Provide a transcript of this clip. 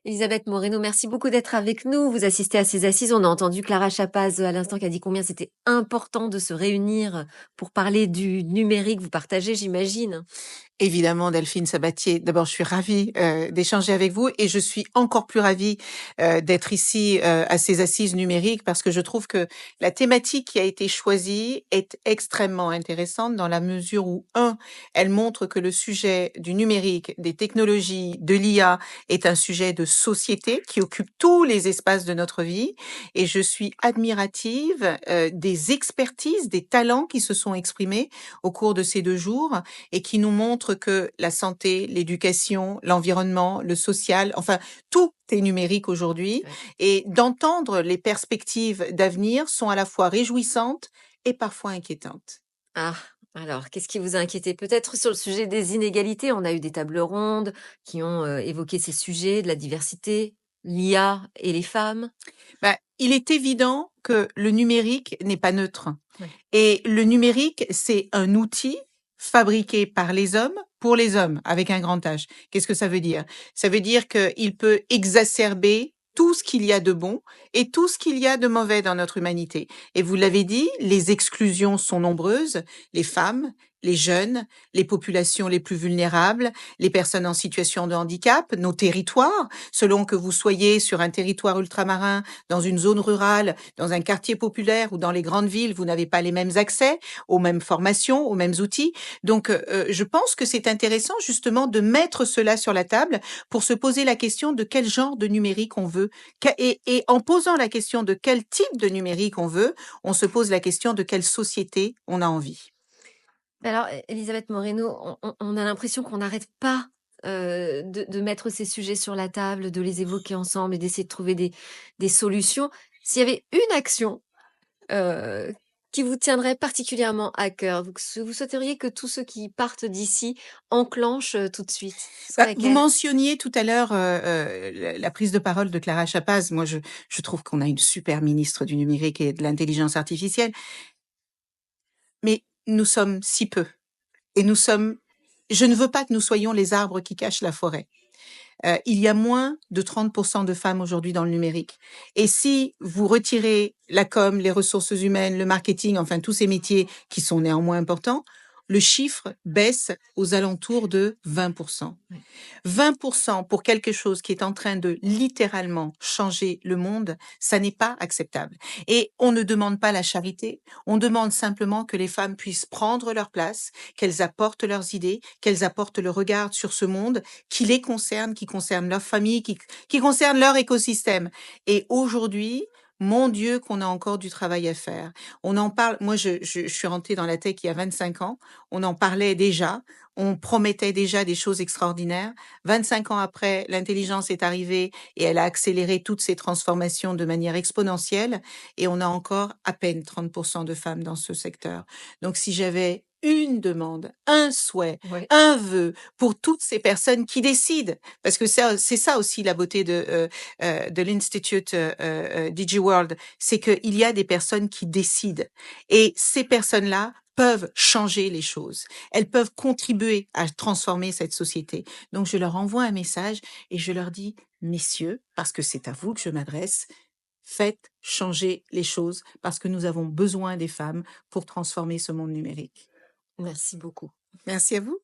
Elisabeth Moreno, merci beaucoup d'être avec nous. Vous assistez à ces assises. On a entendu Clara Chapaz à l'instant qui a dit combien c'était important de se réunir pour parler du numérique. Vous partagez, j'imagine. Évidemment, Delphine Sabatier. D'abord, je suis ravie d'échanger avec vous et je suis encore plus ravie d'être ici à ces assises numériques parce que je trouve que la thématique qui a été choisie est extrêmement intéressante dans la mesure où, elle montre que le sujet du numérique, des technologies, de l'IA est un sujet de société qui occupe tous les espaces de notre vie et je suis admirative des expertises, des talents qui se sont exprimés au cours de ces 2 jours et qui nous montre que la santé, l'éducation, l'environnement, le social, enfin, tout est numérique aujourd'hui. Ouais. Et d'entendre les perspectives d'avenir sont à la fois réjouissantes et parfois inquiétantes. Ah, alors, qu'est-ce qui vous a inquiété? Peut-être sur le sujet des inégalités. On a eu des tables rondes qui ont évoqué ces sujets, de la diversité, l'IA et les femmes. Bah, il est évident que le numérique n'est pas neutre. Ouais. Et le numérique, c'est un outil fabriqué par les hommes pour les hommes, avec un grand H. Qu'est-ce que ça veut dire? Ça veut dire qu'il peut exacerber tout ce qu'il y a de bon et tout ce qu'il y a de mauvais dans notre humanité. Et vous l'avez dit, les exclusions sont nombreuses, les femmes, les jeunes, les populations les plus vulnérables, les personnes en situation de handicap, nos territoires, selon que vous soyez sur un territoire ultramarin, dans une zone rurale, dans un quartier populaire ou dans les grandes villes, vous n'avez pas les mêmes accès aux mêmes formations, aux mêmes outils. Donc, je pense que c'est intéressant justement de mettre cela sur la table pour se poser la question de quel genre de numérique on veut. Et en posant la question de quel type de numérique on veut, on se pose la question de quelle société on a envie. Alors, Elisabeth Moreno, on a l'impression qu'on n'arrête pas de mettre ces sujets sur la table, de les évoquer ensemble et d'essayer de trouver des solutions. S'il y avait une action euh, qui vous tiendrait particulièrement à cœur, vous souhaiteriez que tous ceux qui partent d'ici enclenchent tout de suite, ce serait Vous laquelle? mentionniez tout à l'heure la prise de parole de Clara Chapaz. Moi, je trouve qu'on a une super ministre du numérique et de l'intelligence artificielle, mais nous sommes si peu. Et nous sommes. Je ne veux pas que nous soyons les arbres qui cachent la forêt. Il y a moins de 30% de femmes aujourd'hui dans le numérique. Et si vous retirez la com, les ressources humaines, le marketing, enfin tous ces métiers qui sont néanmoins importants, le chiffre baisse aux alentours de 20%. Ouais. 20% pour quelque chose qui est en train de littéralement changer le monde, ça n'est pas acceptable. Et on ne demande pas la charité, on demande simplement que les femmes puissent prendre leur place, qu'elles apportent leurs idées, qu'elles apportent le regard sur ce monde qui les concerne, qui concerne leur famille, qui concerne leur écosystème. Et aujourd'hui, mon Dieu, qu'on a encore du travail à faire. On en parle, moi je suis rentrée dans la tech il y a 25 ans, on en parlait déjà, on promettait déjà des choses extraordinaires. 25 ans après, l'intelligence est arrivée et elle a accéléré toutes ces transformations de manière exponentielle et on a encore à peine 30% de femmes dans ce secteur. Donc si j'avais une demande, un souhait, Ouais. un vœu pour toutes ces personnes qui décident, parce que c'est ça aussi la beauté de l'Institute DigiWorld, c'est qu'il y a des personnes qui décident. Et ces personnes-là peuvent changer les choses. Elles peuvent contribuer à transformer cette société. Donc, je leur envoie un message et je leur dis, messieurs, parce que c'est à vous que je m'adresse, faites changer les choses parce que nous avons besoin des femmes pour transformer ce monde numérique. Merci beaucoup. Merci à vous.